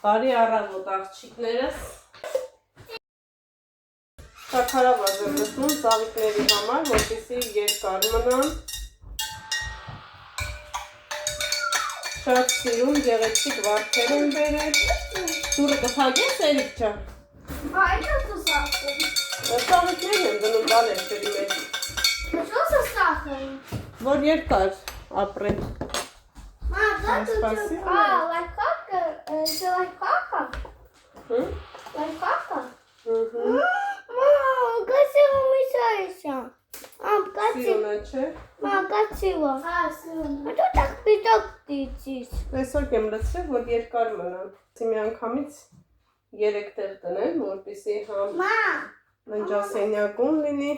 Բարի առավոտ աղջիկներս։ Շաքարավազ եմ լցնում ծաղիկների համար, որպեսզի երկար մնան։ Շատ սիրուն գեղեցիկ վարդեր եմ բերել։ Դուրը կփակես, Էրիկ ջան։ Այդ է սախում։ Ծաղիկներն եմ դնում բալեշերի մեջ։ Ո՞նց է սախում։ Որ երկար ապրեն։ Лайфхака? Лайфхака? Красиво мешаешься. Սիրուն է, չէ։ Красиво. А что так пяток тычишь? Այսօր եմ լցրել, որ երկար մնան։ Մի անգամից 3 տեղ տնեմ, որպեսզի համ ննջասենյակում լինի։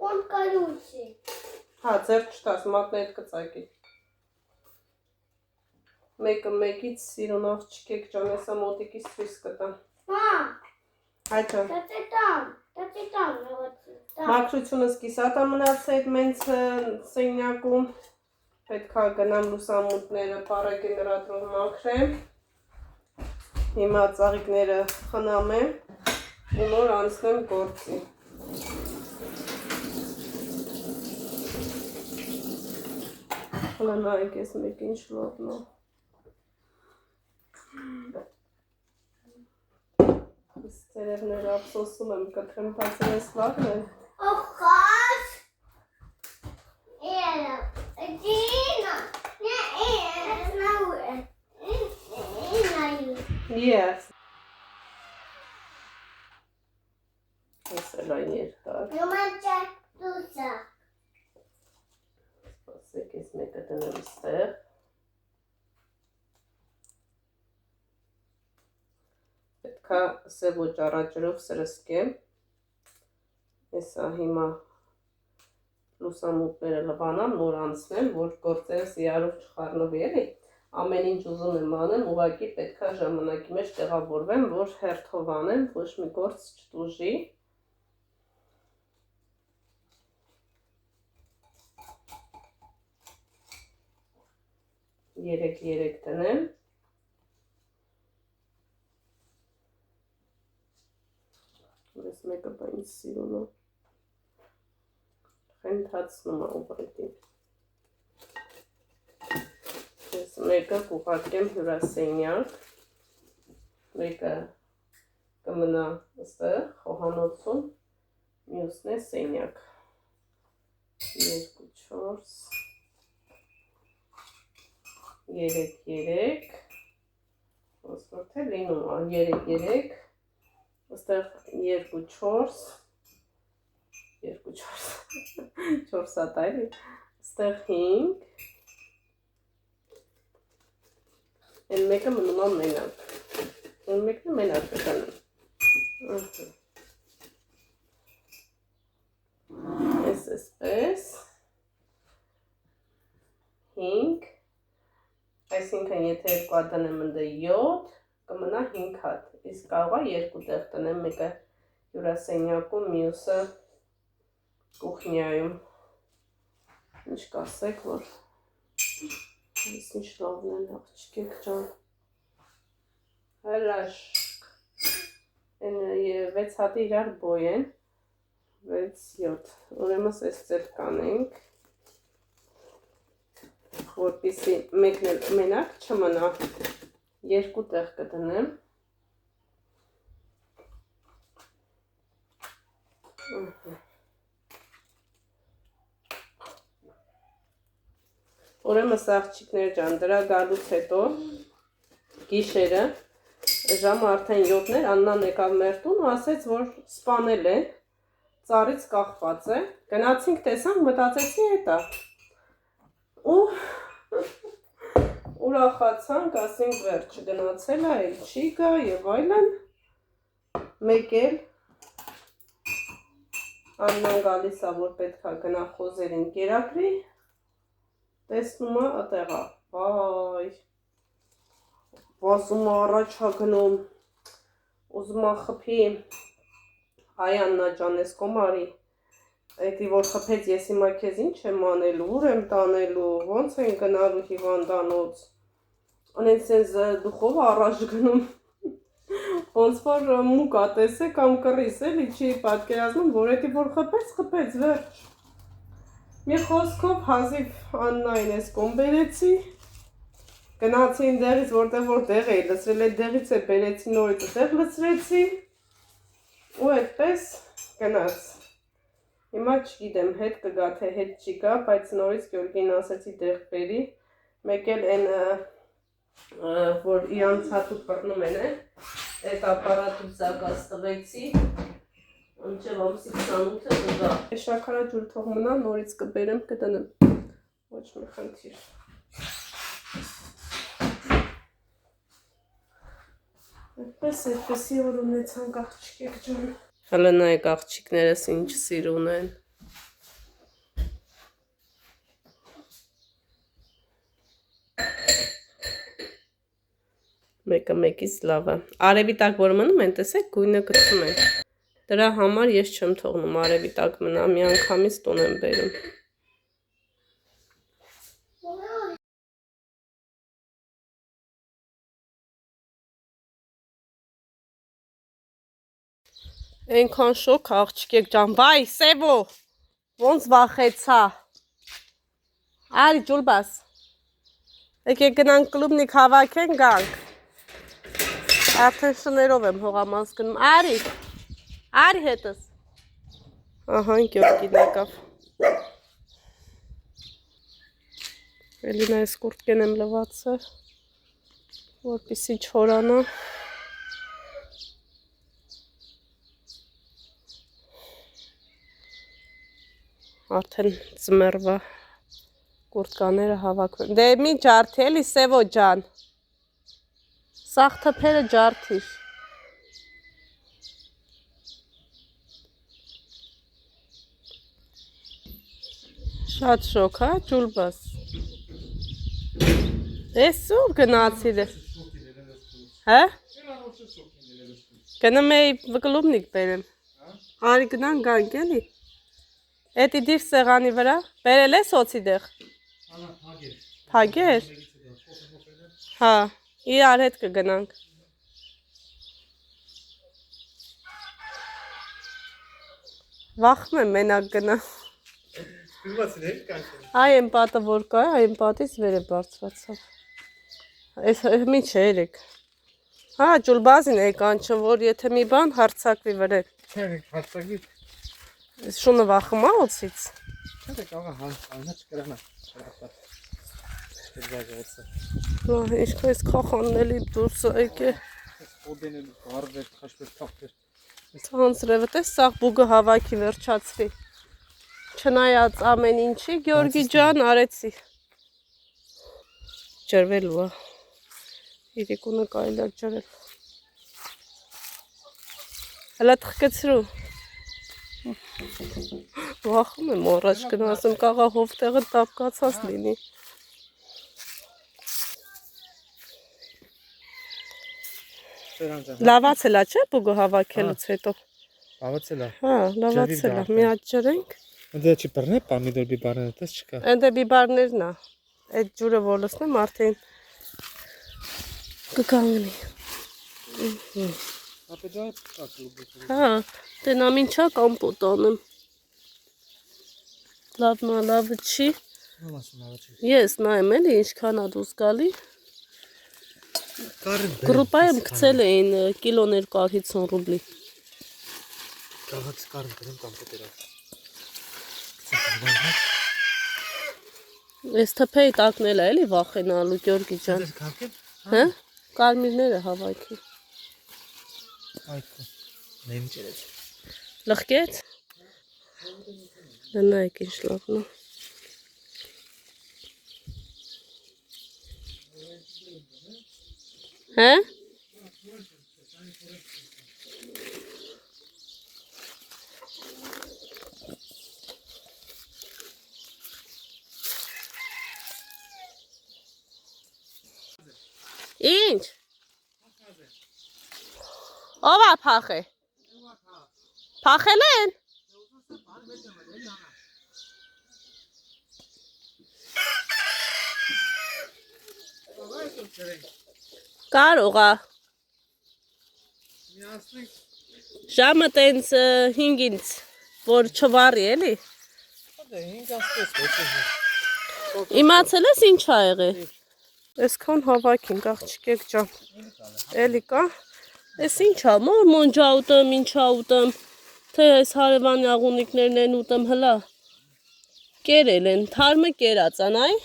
Он колючий. Հա, ձեր չտաս, մատներ կծակի։ Մեկը մեկից սիրուն աղջիկ ջան, հեսա մոտիկից ցույց կտամ։ Հայտը։ Դա Մաքրությունս կիսատ է մնացել մենց սենյակում։ Պետք է գնամ լուսամուտները պարագեներատորով մաքրեմ։ Հիմա ծաղիկները խնամեմ ու նոր անցնեմ գործի։ Հլանայք ես մեկ ինչ լոտնո։ Ստերևները ափսոսում եմ կտրեմ, բայց ես լավն է։ Ոխաս։ Դինա։ Yes։ Ես էլ այն երկար։ Սպասեք, ես մեկը դնեմ ստեղ։ Պետքա սև ու ճառաջրով սրսկեմ։ Հեսա հիմա լուսամուտները լվանամ, նոր անցնեմ, որ գործերս իրարով չխառնվի էլի։ Ամեն ինչ ուզում եմ անեմ, ուղղակի պետքա ժամանակի մեջ տեղավորվեմ, որ հերթով անեմ, ոչ մի գործ չտուժի։ Երեք տնեմ։ Ես մեկը բանից սիրուն է։ Խենթացնում է ուղղակի։ Ես մեկը կուղարկեմ հյուրասենյակ, մեկը կմնա ստեղ խոհանոցում, մյուսն է սենյակ, 2, 4, 3, ոսորդ է լինում է, 3, ստեղ 2, 4, 4 հատ այլի, ստեղ 5, Են մեկը մնում է մենակ, են մեկն է մենակ կտանեմ, ես էսպես, 5, այսինքն եթե երկու հատ տնեմ ընդը 7, կմնա 5 հատ, իսկ կարող է երկու տեղ տնեմ, մեկը հյուրասենյակում, մյուսը կուխնյայում, ինչ կասեք, որ Այս ինչ լավն են աղջիկեք ջան, հրաշք, 6 հատը իրար բոյ են, 6-7, ուրեմս այս ծեր կանենք, որպեսի մեկն էլ մենակ չմնա, երկու տեղ կդնեմ, Ուրեմն աղջիկներ ջան, դրա գալուց հետո գիշերը ժամը արդեն 7-ն էր, Աննան եկավ մեր տուն ու ասեց, որ սպանել են, ծառից կախված է, գնացինք տեսանք, մտածեցի էտա ու ուրախացանք, ասենք վերջ գնացել է, էլ չի գա եւ այլն, մեկ էլ Աննան գալիս է, որ պետք է գնա խոզերին կերակրի, տեսնում է ատեղա, վայ, վասում առաջ է գնում, ուզում է խփի, այ Աննա ջան, ես կոմարի, Էդի որ խփեց ես հիմա քեզ ինչ եմ անելու, ուր եմ տանելու, ոնց են գնալու հիվանդանոց, Անեն սենց դուխով առաջ գնում, ոնց որ մուկ ատես է կամ կռիս էլի չի պատկերացնում, որ էդի որ խպեց, վերջ։ Մի խոսքով հազիվ Աննային ես կոմ բերեցի, գնացի ինդեղից, որտեղ որ դեղ էի լսրել, այդ դեղից է բերեցի նորից դեղ լսրեցի, ու այդպես գնաց։ Հիմա չգիտեմ, հետ կգա, թե հետ չի գա, բայց նորից Գյորգին ասեցի դեղ բերի, մեկ էլ են, որ իրանց հատուկ բռնում են այդ ապարատուց զագաց տվեցի, մինչև ամսի 28-ը կգա։ Շաքարա ջուր թող մնա, նորից կբերեմ, կդնեմ, ոչ մի խնդիր։ Այդպեսի որ ունեցանք աղջիկեք ջան։ Հələ նայեք աղջիկներս ինչ սիր ունեն։ Մեկը մեկից լավը։ Արևի տակ որ մնում են, տեսեք գույնը գցում են։ Դրա համար ես չեմ թողնում արևի տակ մնա, մի անգամից տուն եմ բերում։ Այնքան շոք աղջիկեք ջան, վայ, Սևո, ոնց վախեցա։ Արի ջուլբաս։ Եկեք գնանք կլուբնիկ հավաքենք գանք։ Արդեն շներով եմ հողամաս գնում, արի հետս։ Ահա Գյորգին եկավ։ Էլին այս կուրտկեն եմ լվացել, որպեսզի չորանա։ Արդեն ձմեռվա կուրտկաները հավաքվում։ Դե մի ջարդի էլի Սևո ջան։ Սաղ թփերը ջարդիր։ Շատ շոք, հա, ջուլբաս։ Էս ուր գնացիր է։ Հա։ Գնում էի կլուբնիկ բերեմ։ Արի գնանք գանք էլի։ Էդի դիր սեղանի վրա, բերել ես հոցի դեղ։ Փագեր։ Հա, իրար հետ կգնանք։ Վախում եմ մենակ գնա։ Այ եմ պատը որ կա, այն պատից վեր է բարձրացավ։ Այս մի չէ երեք։ Հա, ջուլբազին է կանչում, որ եթե մի բան հարցակվի վրեն։ Հարցակվի։ Շունը վախում էոցից։ Չէ, կարող է հանց կրանա։ Ինչպես քախանն էլի դուրսը եկե։ Օդեն էլ վարվեր, խաշվեր, թափվեր։ Հանցրևը տես սաղ բուգը հավաքի վերջացրի։ Չնայած ամեն ինչի, Գյորգի ջան արեցի։ Ջրվելու է։ Իրիկունը կարելի է ջրել։ Հələ թխկեցրու։ Վախում եմ առաջ գնացում, կաղա հովտեղը տապկացած լինի։ Լավացել է, չէ, բուգը հավաքելուց հետո։ Լավացել է։ Հա, լավացել է, մի հատ ջրենք։ Դե չի բռնե, պամիդոր բիբարները տես չկա։ Այնտե բիբարներն է, այդ ջուրը որ լսնեմ արդեն կկանգնի։ Հա, տենամ ինչա կամպոտ անեմ։ Լավն է, լավը չի։ Ես նայեմ էլի ինչքան է դուս գալի։ Գրուպայում գցել էին կիլո 250 ռուբլի։ Կաղաց կարն տրեմ կամպոտերով։ Ես թփեի տակնել է էլի վախենալու Գյորգի ջան։ Հա? Կարմիրները հավաքի։ Այդքո։ Նեմ ջերեց։ Լղկեց։ Նայեք ինչ լավն է։ Հա? Ինչ? Ով է փախե։ Փախել են։ Կարող է։ Ժամը տենց 5-ից, որ չվարի էլի։ Իմացել ես ինչ ա եղել։ Այսքան հավաքինք աղջիկեք ջան։ Էլի կա։ Էս ինչ ա, մոնջա ուտեմ, ինչա ուտեմ, թե այս հարևանի աղունիկներն են ուտեմ հլա։ Կերել են, թարմը կերած ան, այ։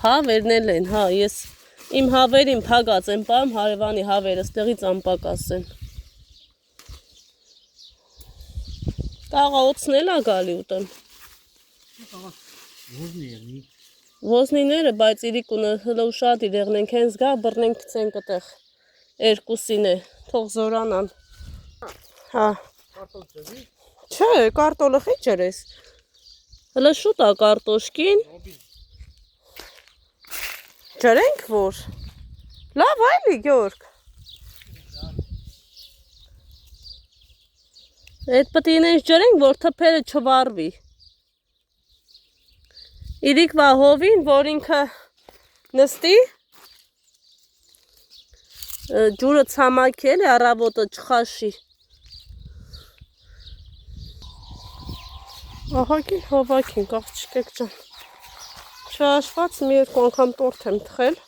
Հավերնել են, հա, ես իմ հավերին փագած եմ պարում, հարևանի հավերը ստեղից անպակաս են։ Տաղաոցն էլ ա գալի ուտեմ։ Ոզնիները, բայց իրիկունը հլը ու շատ իրեղնենք հենց գա, բրնենք կծենք ըտեղ երկուսին է, թող զորանան։ Հա։ Չէ, կարտոլը խի ջրես։ Հլը շուտ ա կարտոշկին։ Ջրենք որ։ Լավ այլի գյորգ։ Այդ պտի ինենց ջրենք, որ թպերը չվարվի։ Իրիկ վա հովին, որ ինքը նստի, ջուրը ցամաքի էլի առավոտը չխաշի։ Ահագին հավաքինք աղջիկեք ջան։ Չհաշված մի երկու անգամ տորթ եմ թխել։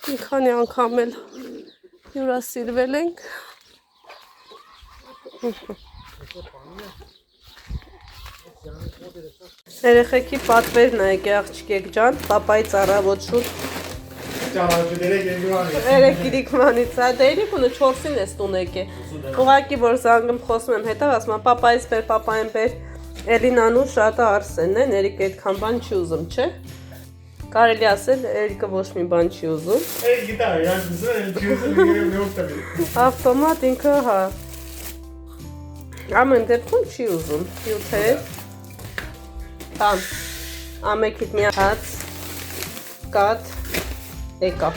Մի քանի անգամ էլ հյուրասիրվել ենք։ Երեխեքի պատվերն է եկե աղջիկեք ջան, պապայից առավոտ շուտ երեք իրիկմանից է, դե իրիկունը 4-ին ես տուն եկե ուղղակի որ զանգում խոսում եմ հետավ ասում եմ պապայից բեր, պապային բեր Էլինան ու շատը Արսենն են, Էրիկը այդքան բան չի ուզում, չէ? Կարելի ասել Էրիկը ոչ մի բան չի ուզում Ավտոմատ ինքը հա Ամեն դեպքում չի ուզում, հյութեր Tam, ամեքիդ մի հաց, կատ, եկավ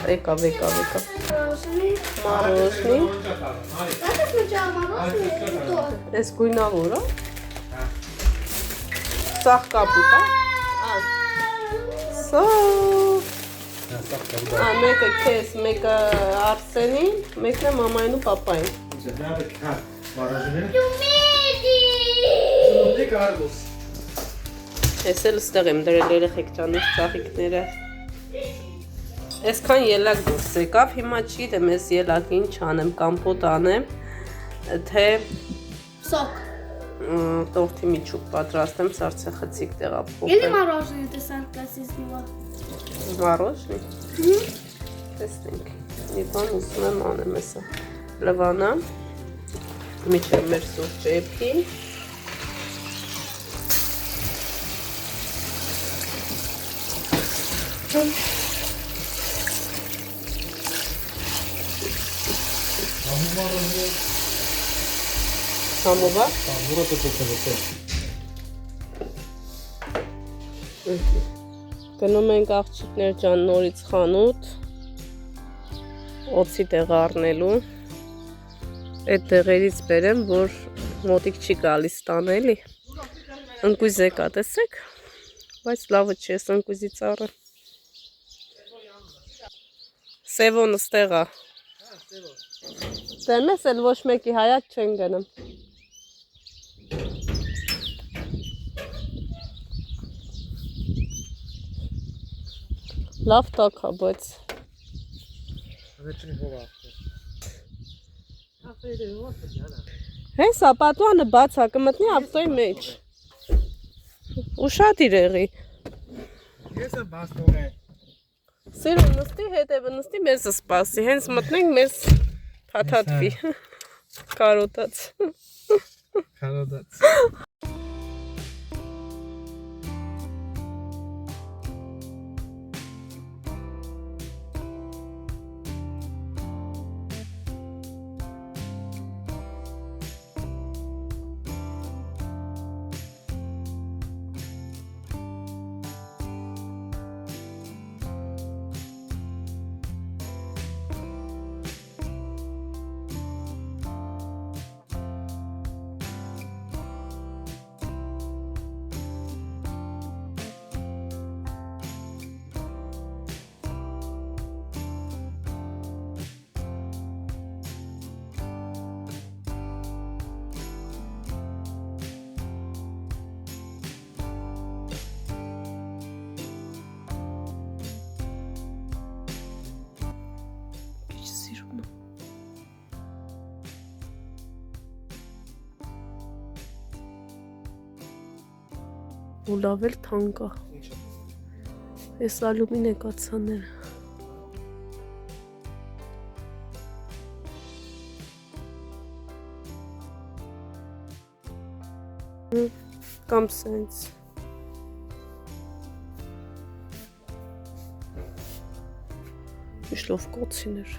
Մարոշնի Ես գույնավոր ա Սաղ կապուտ ա Սով Մեկը կես, մեկը Արսենին, մեկն է մամային ու պապային Ես էլ ստեղ եմ դրել երեխեք ջանից ծաղիկները Այսքան ելակ դուրս եկավ, հիմա չգիտեմ ես ելակ ինչ անեմ, կամպոտ անեմ, թե Սոկ տորթի միջուկ պատրաստեմ, սարցե խցիկ տեղափոխեմ Էլի մարոժնի տեսան կասիզնիվա Մարոժնի? Տեսնենք, մի բան ուզում եմ անեմ եսը Լվանա, միջև մեր սուրճ էպի Համովա? Գնում ենք աղջիկներ ջան նորից խանութ Օծի տեղ առնելու Այդ տեղերից բերեմ, որ մոտիկ չի գալիս տան էլի Ընկույզ եկա, տեսեք Բայց լավը չի ես ընկույզի ծառը Սևոնը ստեղ ա Դեմ ես էլ ոչ մեկի հայատ չեն գնում Լավ տակ ա, բայց Հենց ապատուանը բաց ա, կմտնի ավտոյի մեջ Ու շատ իրեղի Ես եմ բաց թողել Սիրո նստի, հետևը նստի, մեզ սպասի, հենց մտնենք, մեզ թաթաթվի Կարոտած Կարոտած ու լավ էլ թանկ է։ Այս ալյումինե կացաները։ Կամ սենց։ Իշլով կոցիներ։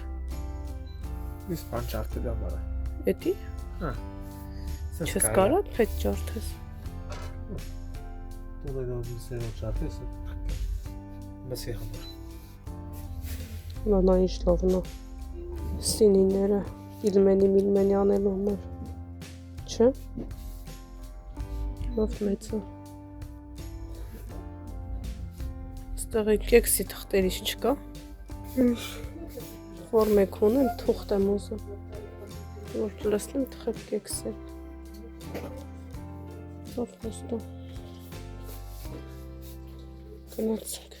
Ես բան ճարտել եմ արա։ Էդի։ Հա։ Չես կարա փետ ճարտես։ Դու դու սերո ճարտես։ Մասի համար։ Նա իշլովն է։ Սինիները իլմենի անելու համար։ Չէ։ Լավ մեծ է։ Ստեղ է կեքսի թղթերից չկա։ Ֆորմեկ ունեմ, թուղթ եմ ուզում։ Որ լսնեմ թխებ կեքսը։ Լավ ոստո։ Գնացինք։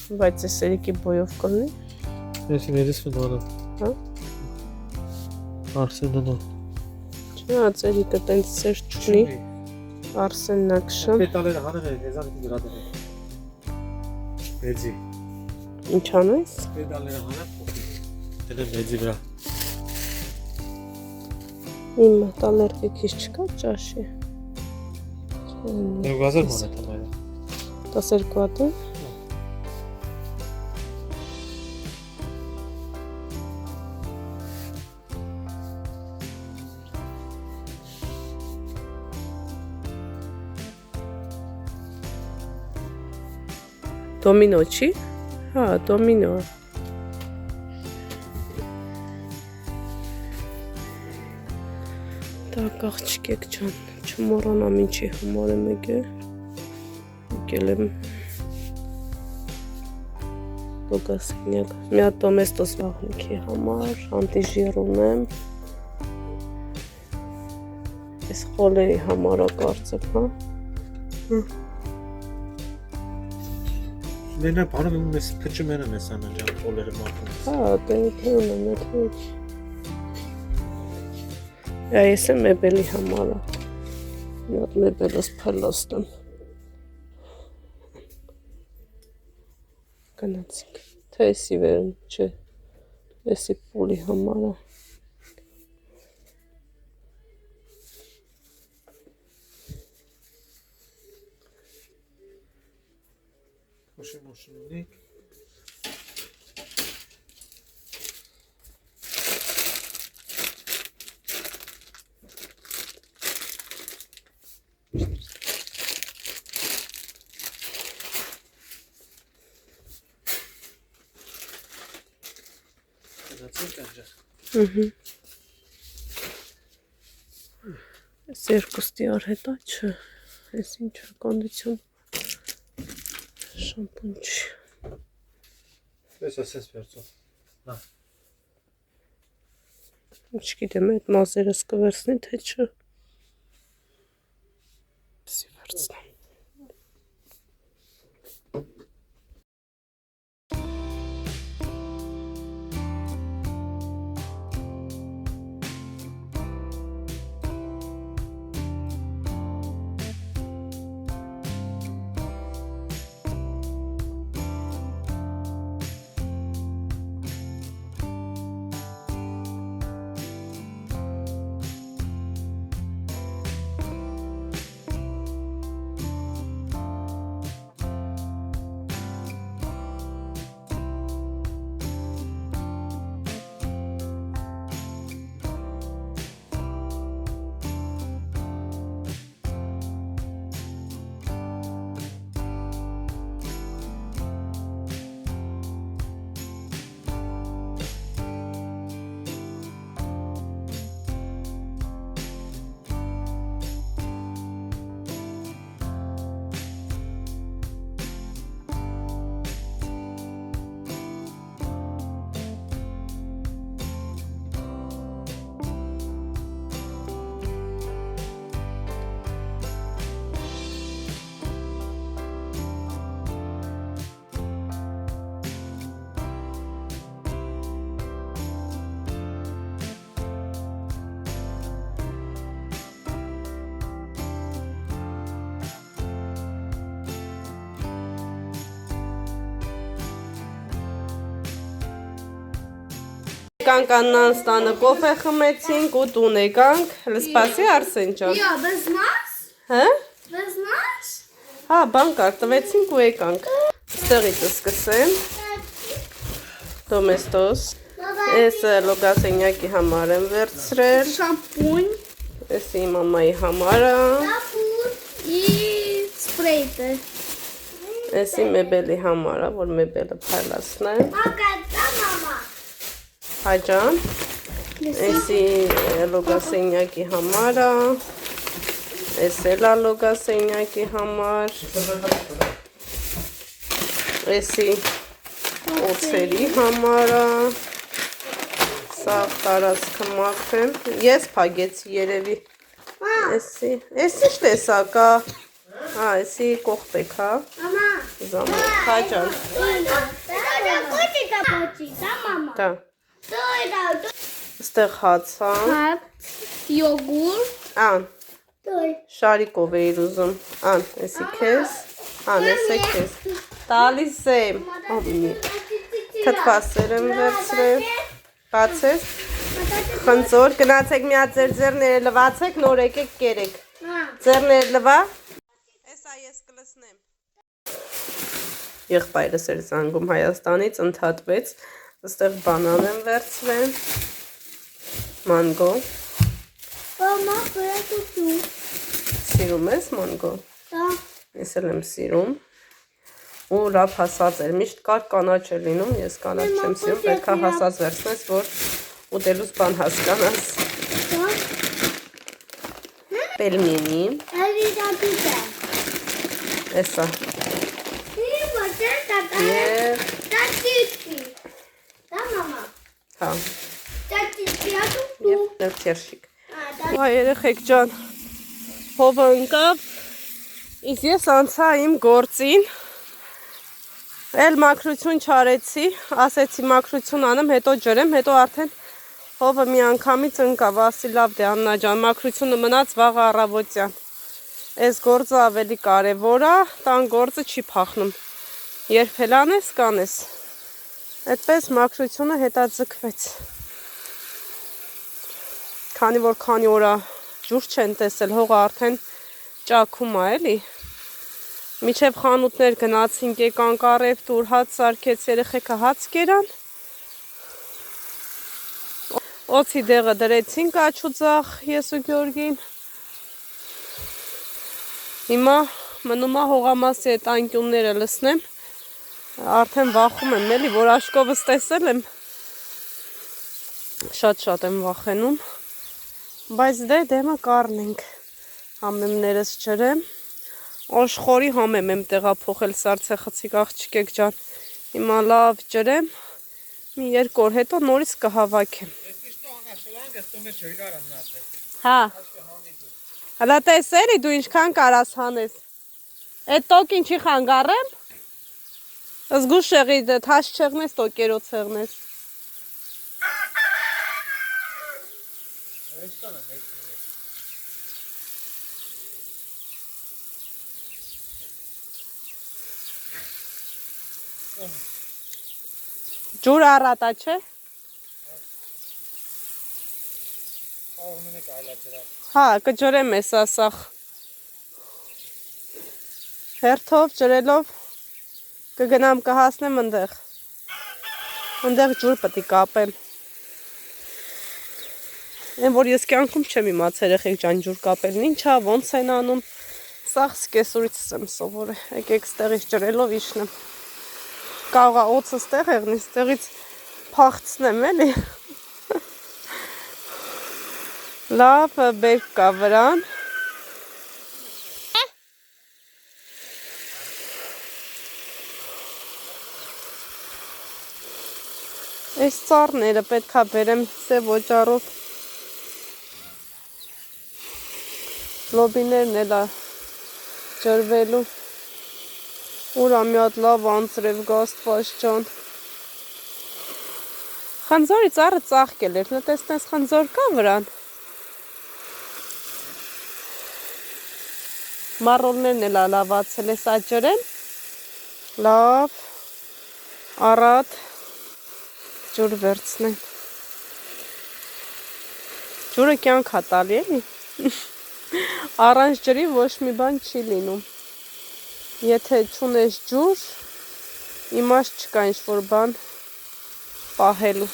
Բայց այս երիկի բոյով կլնի։ Ես ներես վնանա։ Հա։ Արսենն է։ Չէ, երիկը տենց սեր չունի։ Արսենն ակշը։ Պետալերը հանել է, եզանիքի գրադել է։ Բեձի։ Ինչ անես։ Պետալերը հանել փոխի։ Դել եմ բեձի վրա։ Իմ տալերկեքից չկա ճաշի։ 2000 մանետ ամայը։ 12 հատ է։ Դոմինո չի։ Հա, դոմինո։ Так, աղջիկ ջան, չմոռանամ ինչի համար եմ եկել եմ լոգասենյակ, մի հատ դոմեստոս վաղնիքի համար, անտիժիր ունեմ, այս խոլերի համար կարծեմ, հա։ Մենա բանը ես փչում եմ ես անջան խոլերը մաքրում։ Հա, դե ունեմ այդ։ Այս է մեբելի համարը։ Մի հատ մեբելս փլաստեմ։ Գնացինք։ Թե էսի վերում, չէ։ Էսի պոլի համարը։ Մոշին ունի։ Այս երկուստի արհետա չէ, այս ինչ կոնդիցիոն շամպուն չի։ Ես ասես վերցով, նա։ Չգիտեմ, այդ մազերս կվերցնի, թե չէ։ Սի վերցնեմ։ Եկանք Աննան ստանը կոֆե խմեցինք ու տուն եկանք, լսպասի Արսեն ջան։ Ja, bez nas? Հա? Bez nas? Հա, բան կար, տվեցինք ու եկանք։ Ստեղից սկսեմ։ Դոմեստոս։ Ես լոգասենյակի համար եմ վերցրել։ Շամպուն, Էսի մամայի համարը։ շապուն и սպրեյը։ Էսի մեբելի համարը, որ մեբելը փայլացնեմ։ Մակա, դա մամա։ Հաջան։ Էսի լոգասենյակի համարը։ Էսելա լոգասենյակի համար։ Էսի օծերի համարը։ Սա տարածքը մաքրեմ։ Ես փագեցի երևի։ Էսի տեսակա։ Հա, էսի կողտեք, հա։ Մամա։ Զամը, հաջան։ Դա կոչի դա մամա։ Դա։ Դա Ստեղ հացա։ հաց, յոգուրտ, Ան, շարիկով էիր ուզում։ Ան, էսի քեզ։ Ան, էսե քեզ։ Տալիս եմ։ Ամի։ Թթվասեր եմ վերցրել։ Բացես։ Խնձոր, գնացեք մի հատ ձեր ձեռները լվացեք, նոր եկեք կերեք։ Ձեռները լվա։ Էսա ես կլսնեմ։ Եղբայրս էր զանգում Հայաստանից, ընդհատվեց, այստեղ բանան եմ վերցրել, մանգո, Մամա, բերակու։ սիրում ես մանգո, Դա ես էլ եմ սիրում, ու լավ հասած էր, միշտ կար կանաչ է լինում, ես կանաչ չեմ սիրում, պետք է հասած վերցնես, որ ուտելուց բան հասկանաս, պելմենի, Ալիզատիտը։ էսա, Եվ տատիկի։ Դա մամա։ հա, Տատիկի և թերշիկ։ Հա երեխեք ջան, հովը ընկավ, իսկ ես անցա իմ գործին, էլ մաքրություն չարեցի, ասեցի մաքրություն անեմ, հետո ջրեմ, հետո արդեն հովը մի անգամից ընկավ, ասի լավ դե Աննա ջան, մաքրությունը մնաց վաղ առավոտյան, այս գործը ավելի կարևոր է, տան գործը չի փախնում, երբ էլ անես կանես, այդպես մաքրությունը հետաձգվեց, քանի որ քանի օրա ջուր չեն տեսել, հողը արդեն ճաքում է էլի, Միջև խանութներ գնացինք, եկանք առևտուր, հաց սարքեց, երեխեքը հաց կերան, օծի դեղը դրեցինք աչուձախ ես ու Գյորգին, հիմա մնում է հողամասի այդ անկյունները լսնեմ, արդեն վախում եմ էլի, որ աշկովս տեսել եմ, շատ եմ վախենում, բայց դե դեմը կառնենք, համեմներս ջրեմ, Աշխորի համեմ եմ տեղափոխել սարցեխցիկ աղջիկեք ջան, հիմա լավ ջրեմ, մի երկու օր հետո նորից կհավաքեմ։ Հա, հլա տեսելի դու ինչքան կարաս հանես, այդ տոկին չի խանգարեմ, զգուշ եղի թաշ չեղնես տոկերոց եղնես։ Ջուր առատա չէ։ Հա, կջրեմ ես ասախ։ Հերթով, ջրելով, կգնամ կհասնեմ ընդեղ։ Ընդեղ ջուր պետք է կապեմ։ Են որ ես կյանքում չեմ իմացել երեխեք ջան ջուր կապելն ինչա, ոնց են անում։ Սաղ սկեսուրիցս եմ սովորել։ Եկեք ստեղից ջրելով իջնեմ։ Կարող է օծը ստեղ եղնի, ստեղից փախցնեմ էլի։ Լավ բերք կա վրան։ Այս ծառները պետք է բերեմ սև օճառով։ Լոբիներն էլ է ջրվելու։ Ուրա մի հատ լավ անձրև գաստված ջան։ Խնձորի ծառը ծաղկել էր, տեսնես խնձոր կա վրան։ Մառոլներն էլ լավացել է, սա ջրեմ։ Լավ, առատ ջուր վերցնեմ։ Ջուրը կյանք է տալի էլի։ Առանց ջրի ոչ մի բան չի լինում։ Եթե չունես ջուր, իմաստ չկա ինչ-որ բան պահելու։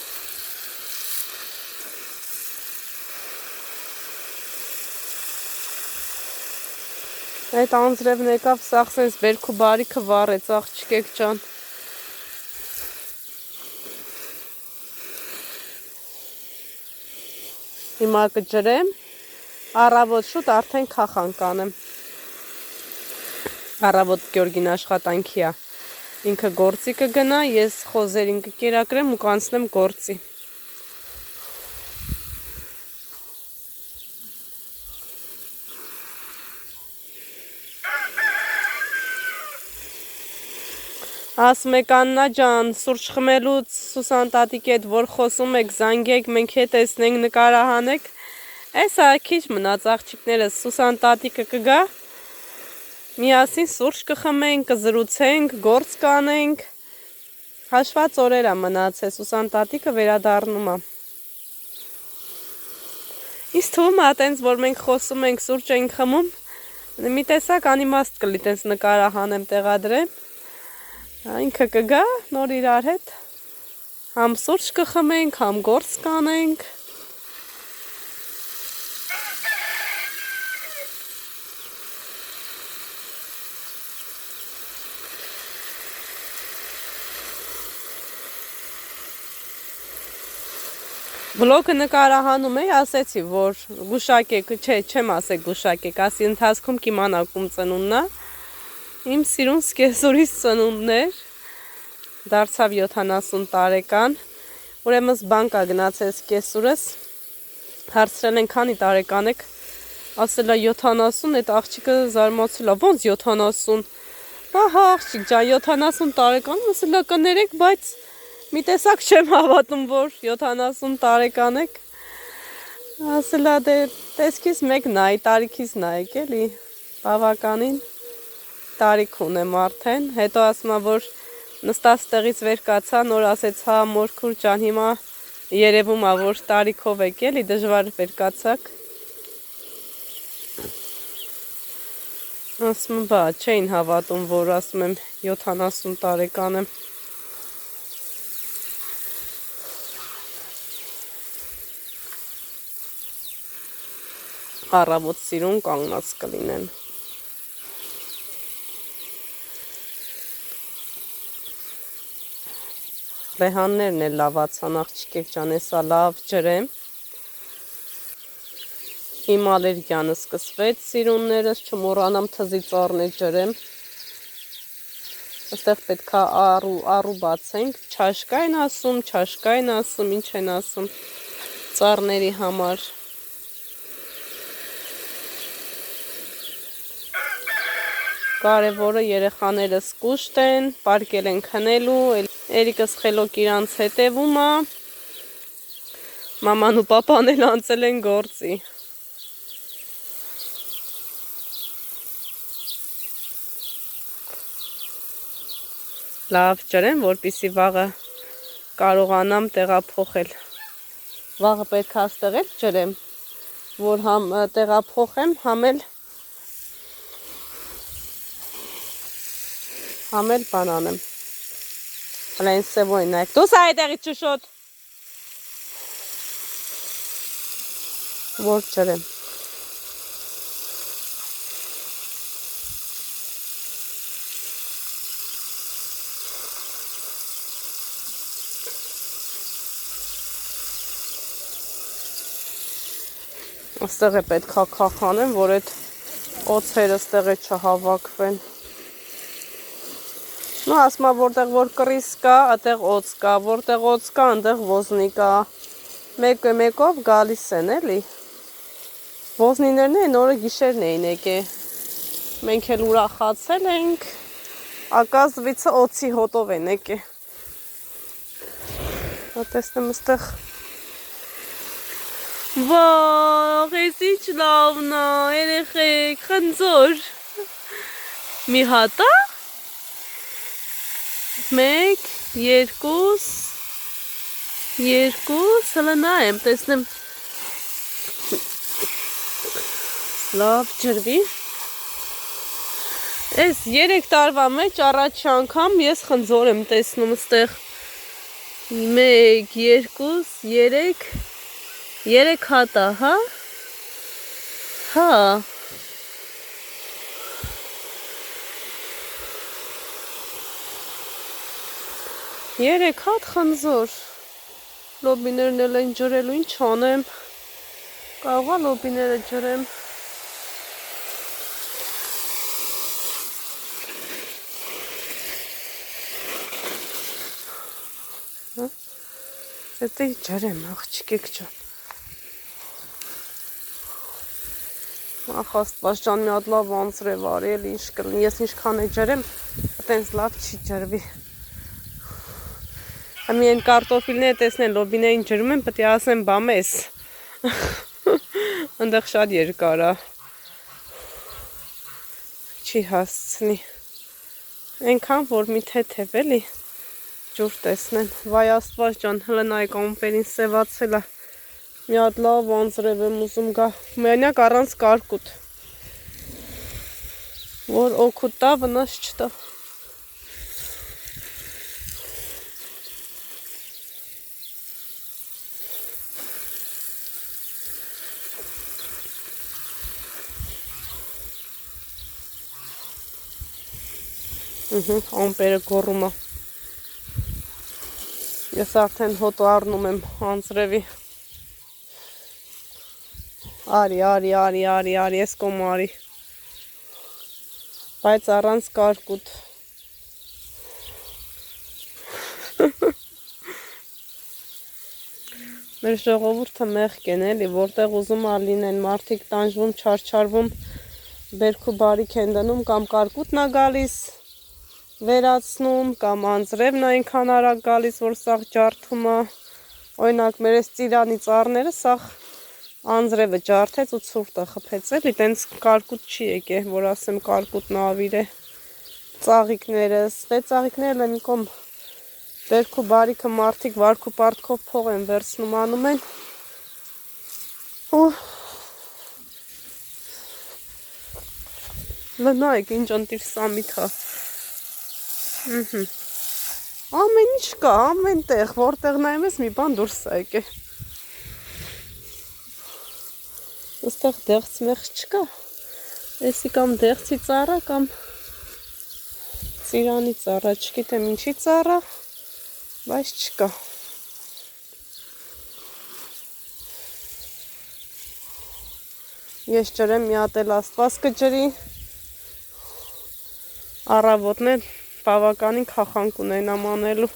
Այդ անձրևն եկավ, սաղ սենց բերքու բարիքը վառեց, աղջիկեք ջան։ Հիմա կջրեմ, առավոտ շուտ արդեն քախան կանեմ։ Առավոտ Գյորգին աշխատանքի է։ Ինքը գործի կգնա, ես խոզերին կկերակրեմ ու կանցնեմ գործի։ Ասում եք Աննա ջան, սուրճ խմելուց Սուսան տատիկի հետ որ խոսում եք, զանգեք, մենք հետ տեսնենք, նկարահանեք։ Էսա քիչ մնաց աղջիկներս, Սուսան տատիկը կգա, միասին սուրճ կխմենք, կզրուցենք, գործ կանենք։ Հաշված օրեր է մնացել, Սուսան տատիկը վերադառնում է։ Իսկ թվում է տենց, որ մենք խոսում ենք, սուրճ ենք խմում, մի տեսակ անիմաստ կլի տենց նկարահանեմ, տեղադրեմ։ Ինքը կգա նոր իրար հետ, համ սուրճ կխմենք, համ գործ կանենք։ Վլոգը նկարահանում էի, ասեցի, որ գուշակեք, չեմ ասեք գուշակեք, ասի ընթացքում կիմանաք ում ծնունդն է։ Իմ սիրուն սկեսուրից ծնունդներ, դարձավ 70 տարեկան, ուրեմն բան կա գնացել սկեսուրս, հարցրել են քանի տարեկան եք, ասել է 70, այդ աղջիկը զարմացել է, ոնց 70, հա աղջիկ ջան 70 տարեկան, ասել է կներեք, բայց մի տեսակ չեմ հավատում, որ 70 տարեկան եք, ասել է դե տեսքից մեկ նայ, տարիքից նայեք էլի, բավականին տարիք ունեմ արդեն, հետո ասում որ նստած տեղից վեր կացա, նոր ասեց հա մորքուր ջան, հիմա երևում է որ տարիքով եք էլի, դժվար վեր կացակ։ Ասում բա չէին հավատում, որ ասում եմ 70 տարեկան եմ։ Առավոտ սիրուն կանգնած կլինեն։ Ռեհաններն էլ լավացան աղջիկեք ջան, հեսա լավ ջրեմ։ Իմ ալերգիանը սկսվեց սիրուններս, չմոռանամ թզի ծառներ ջրեմ։ Այստեղ պետք է առու բացենք, չաշկա են ասում, ինչ են ասում ծառների համար։ Կարևորը երեխաներս կուշտ են, պարկել են քնելու, Էրիկս խելոք իրանց հետևում է, մաման ու պապան էլ անցել են գործի։ Լավ ջրեմ, որպեսզի վաղը կարողանամ տեղափոխել։ Վաղը պետք է այստեղ էլ ջրեմ, որ համ տեղափոխեմ, համ էլ բան անեմ։ Հələ ինձ սևոյն նայք, դուս այդեղից չշոտ, որ ջրեմ։ Աստեղ է պետք է քախանեմ, որ այդ օծերը ստեղ է չհավաքվեն։ Ну, ասма որտեղ որ կռիս կա, այդտեղ օծ կա, որտեղ օծ կա, այնտեղ ոզնի կա։ Մեկով գալիս են, էլի։ Ոզնիներն են օրը գիշերն էին եկել։ Մենք էլ ուրախացել ենք, ակազվիցը օծի հոտով են եկել։ Տեսնեմ այստեղ։ Վաղ, ես ինչ լավն է, երեխեք, խնձոր։ Մի հատ է։ 1, 2, հələ նայեմ, տեսնեմ լավ ջրվի։ Այս 3 տարվա մեջ առաջի անգամ ես խնձոր եմ տեսնում ստեղ 1, 2, 3 հատա, հա? Հա։ Երեք հատ խնձոր։ Լոբիներն էլ են ջրելու, ինչ անեմ։ Կարող է լոբիները ջրեմ։ Եթե ջրեմ, աղջիկեք ջան։ Ախ, Աստված ջան, մի հատ լավ անձրև արի, էլ ինչ կլինի։ Ես ինչքան է ջրեմ, այտենց լավ չի ջրվի։ Ամեն կարտոֆիլները տեսնեն լոբիներին ջրում են, պետք է ասեմ բամես։ Այնտեղ շատ երկար է։ Չի հասցնի։ Այնքան որ մի թեթև էլի ջուր տեսնեն։ Վայ Աստված ջան, հələ նայեք ամպերին սևացել է։ Մի հատ լավ անձրև եմ ուզում գա։ Միանյակ առանց կարկուտ։ Որ օգուտ տա, վնաս չտա։ Ամպերը գոռում է։ Ես արդեն հոտ առնում եմ անձրևի։ Արի, ես կոմ արի։ Բայց առանց կարկուտ։ Մեր ժողովուրդը մեղք են էլի, որտեղ ուզում ա լինեն մարդիկ տանջվում, չարչարվում, բերք ու բարիք են դնում, կամ կարկուտն ա գալիս վերացնում, կամ անձրևն այնքան արագ գալիս, որ սաղ ջարդում է։ Օրինակ, մեր այս ծիրանի ծառները սաղ անձրևը ջարդեց ու ցուրտը խփեց էլի, տենց կարկուտ չի եկե, որ ասեմ կարկուտն ավիր է։ Ծաղիկներս, դե ծաղիկներն են կոմ բերք ու բարիքը մարդիկ վարք ու պարտքով փող են վերցնում անում են։ Լնայք ինչ ընտիր սամիթ է։ Ամեն ինչ կա, ամեն տեղ, որտեղ նայում ես մի բան դուրս է եկե։ Ոստեղ դեղց մեղց չկա։ Էսի կամ դեղցի ծառա, կամ ծիրանի ծառա, չգիտեմ ինչի ծառա, բայց չկա։ Ես ջրեմ մի հատ էլ Աստված կջրի։ Առավոտն էլ բավականին քախանք ունենամ անելու։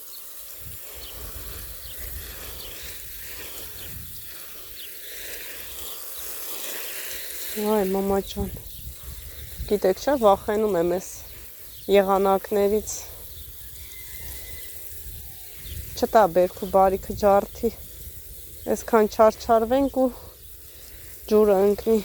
Այ մամա ջան։ Գիտեք չէ, վախենում եմ ես եղանակներից։ Չտա բերք ու բարիքը ջարդի։ Այսքան չարչարվենք ու ջուրը ընկնի։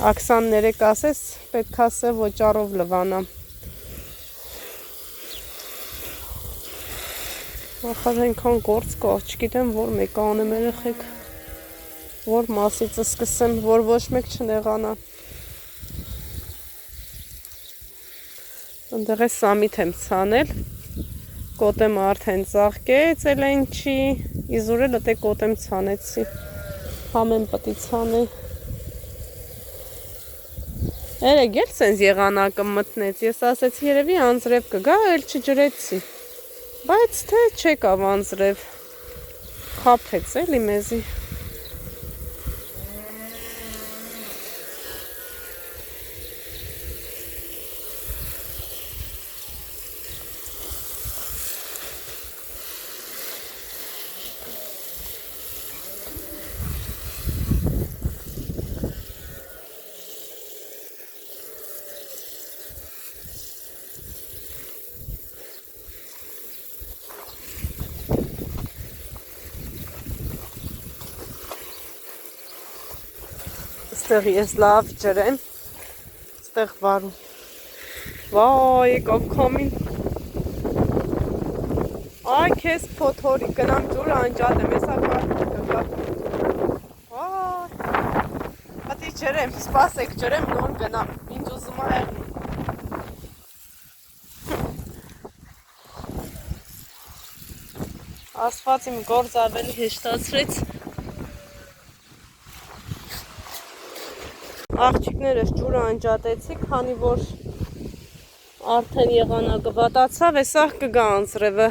Աքսան ներեք ասես, պետք ասե ոճարով լվանամ։ Ախր այնքան գործ կա, չգիտեմ որ մեկ անեմ երեխեք, որ մասից սկսեմ, որ ոչ մեկ չնեղանա։ Ընդեղ է սամիթ եմ ցանել, կոտեմ արդեն ծաղկեց, էլ այն չի, իզուրել ըտե կոտեմ ցանեցի, համեմ պտի ցանե։ Երեկ էլ սենց եղանակը մտնեց, ես ասեցի երևի անձրև կգա, էլ չջրեցի, բայց թե չեկավ անձրև, խափեց էլի մեզի։ Ստեղ ես լավ ջրեմ, ստեղ վարում, վայ եկավ քամին, Ay kes փոթորի, գնամ ջուրը անջատեմ, հեսա կարդում կգա։ Հատի ջրեմ, սպասեք ջրեմ, նոր գնամ, ինձ ուզում է հեղնի։ Աստված իմ գործ ավելի հեշտացրեց։ Աղջիկներս ջուրը անջատեցի, քանի որ արդեն եղանակը վատացավ, հեսա կգա անձրևը։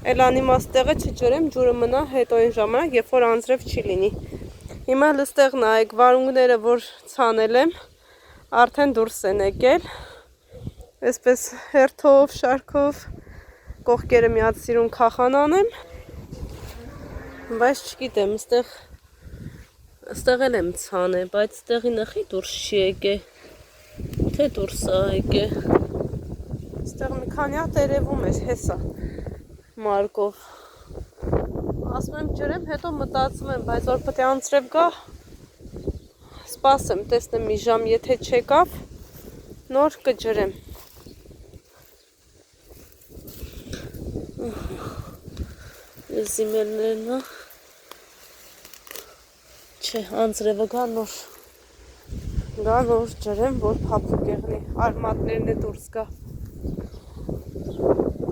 Էլ անիմաստեղը չջրեմ, ջուրը մնա հետո այն ժամանակ, երբ որ անձրև չի լինի։ Հիմա լստեղ նայեք, վարունգները, որ ցանել եմ, արդեն դուրս են եկել։ Այսպես հերթով, շարքով, կողքերը միացիրուն քախան անեմ։ Բայց չգիտեմ, ստեղ էլ եմ ցանել, բայց ստեղի նխի դուրս չի եկե, թե դուրս է եկե։ Ստեղ մի քանի հատ երևում էր, հեսա մարկով։ Ասում եմ ջրեմ, հետո մտածում եմ, բայց որ պետք է անձրև գա, սպասեմ, տեսնեմ մի ժամ, եթե չեկավ, նոր կջրեմ։ Զիմերներն է, չէ, անձրևը գա նոր ջրեմ, որ փափուկ եղնի, արմատներն է դուրս գա։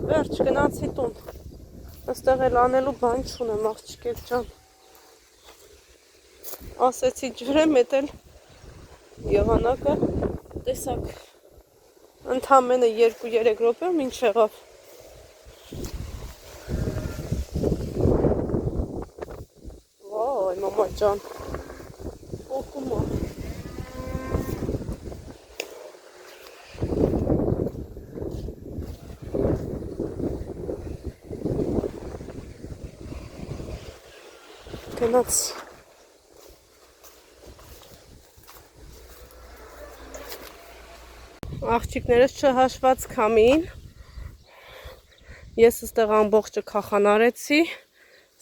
Վերջ գնացի տուն, այստեղ էլ անելու բան չունեմ, աղջիկեր ջան։ Ասեցի ջրեմ, էդ էլ եղանակը, տեսակ, ընդամենը 2-3 րոպեում ինչ եղավ։ Վայ, մամա ջան, օկում է։ Գնաց։ Աղջիկներս չհաշված քամին, ես ստեղ ամբողջը քախանարեցի,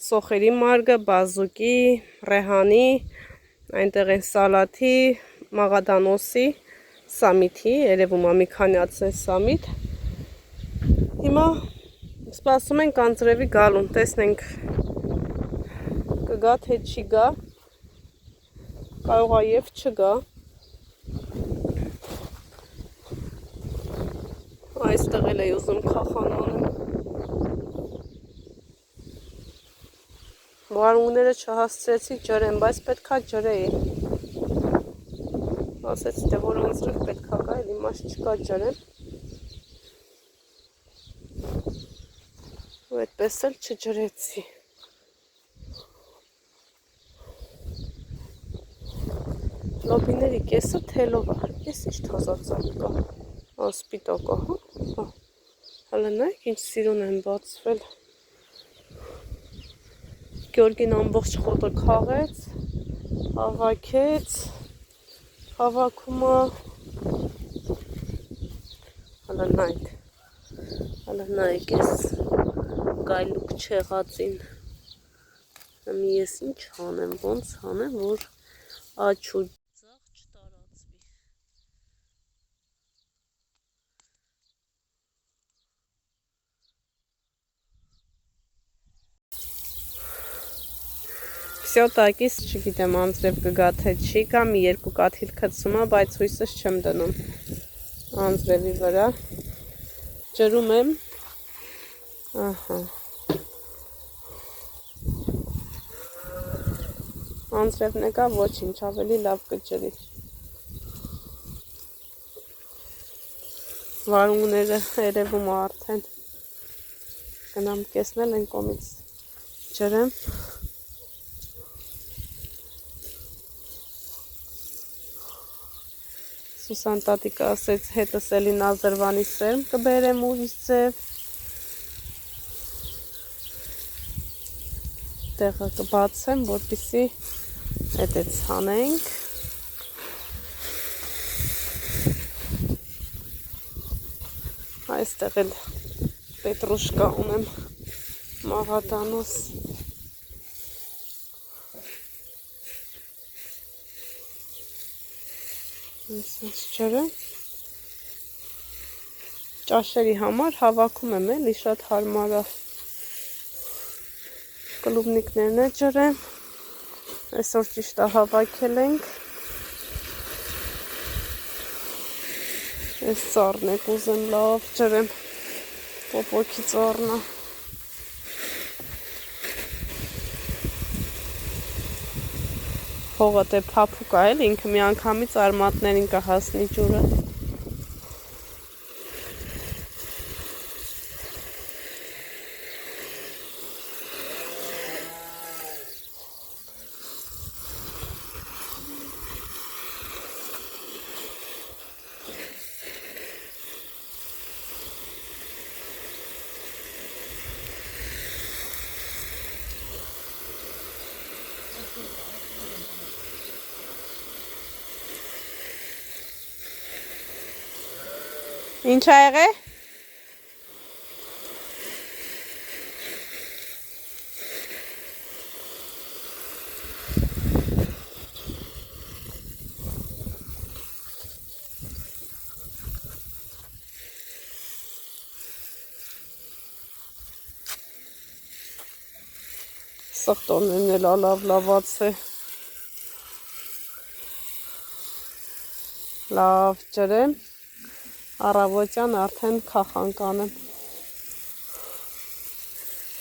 սոխերի մարգը, բազուկի, ռեհանի, այնտեղ են սալաթի, մաղադանոսի, սամիթի, երևում է մի քանի հատ է սամիթ։ Հիմա սպասում ենք անձրևի գալուն, տեսնենք կգա թե չի գա, կարող է և չգա։ Այստեղ էլ էի ուզում քախան անեմ։ Վարունգները չհասցրեցի ջրեմ, բայց պետքա ջրեի։ Ասեցի, թե որ անձրև պետքա գա, էլ իմաստ չկա ջրեմ։ Ու այդպես էլ չջրեցի։ Լոբիների կեսը թելով է, ես ինչ թազացակ կա, ասպիտոկը, հա, հալը նայք ինչ սիրուն են բացվել, Գյորգին ամբողջ խոտը քաղեց, հավաքեց, հավաքում է, հալը նայք ես գայլուկ չեղածին, ես ինչ հանեմ, ոնց հանեմ, որ աչու Всё տակիս չգիտեմ անձրև կգա թե չի գա, մի երկու կաթիլ քցում է, բայց հույսս չեմ դնում անձրևի վրա։ Ջրում եմ։ Ահա։ Անձրևն եկա, ոչինչ, ավելի լավ կջրի։ Վարունգները երևում է արդեն։ Գնամ կեսնել են կողմից ջրեմ։ Սուսան տատիկը ասեց հետս էլի նազրվանի սերմ կբերեմ ուրիշ ձև։ Տեղը կբացեմ, որպեսզի էդ ցանենք։ Այստեղ էլ պետրուշկա ունեմ, մաղադանոս։ Այսպես ջրը ճաշերի համար հավաքում եմ էլի, շատ հարմար է։ Կլուբնիկներն է ջրեմ։ Այսօր ճիշտ է հավաքել ենք։ Այս ծառն է կուզեմ լավ ջրեմ։ Պոպոքի ծառն է։ Հողը դե փափուկ է էլ ինքը միանգամից արմատներին կհասնի ջուրը։ Ինչ ա եղել։ Սխտոններն էլ լավ է։ Լավ ջրեմ։ Առավոտյան արդեն քախան կանեմ։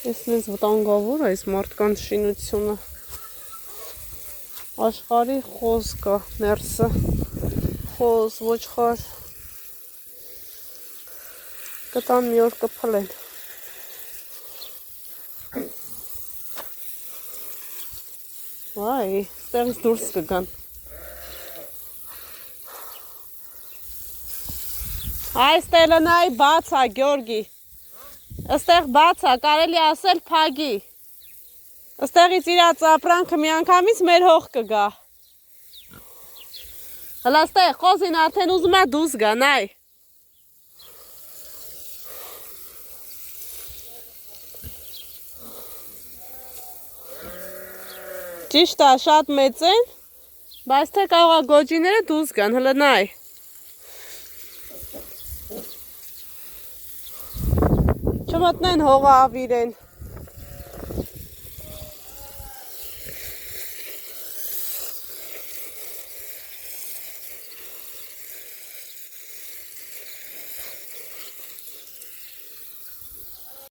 Ես մեզ վտանգավոր է այս մարդկանց շինությունը։ Աշխարհի խոսքը ներսը։ Խոս, ոչխար։ Կտան մի օր կփլեն։ Վայ, ստեղից դուրս կգան։ Այստեղ լնայի բաց է, Գյորգի, աստեղ բաց է, կարելի ասել փագի, աստեղից իրաց ապրանքը միանգամից մեր հող կգա, հլա աստեղ խոզին արդեն ուզում է դուս գա, նայ, ճիշտ է, շատ մեծ են, բայց թե կարող է գոջիները դուս գան, հլա նայ, չմտնեն հողը ավիրեն։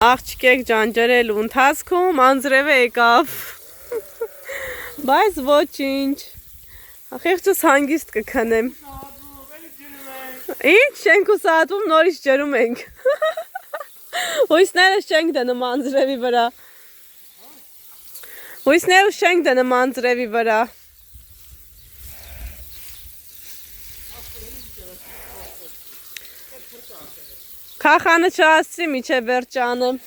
Աղջիկեք ջան ջրելու ընթացքում անձրևը եկավ։ Բայց ոչինչ։ Ախեղջս հանգիստ կքնեմ։ Ինչ չենք ուսատվում, նորից ջրում ենք։ Հույսներս չենք դնում անձրևի վրա։ Հույսներս չենք դնում անձրևի վրա։ Քախանը չհասցրի միջև վերջ անեմ։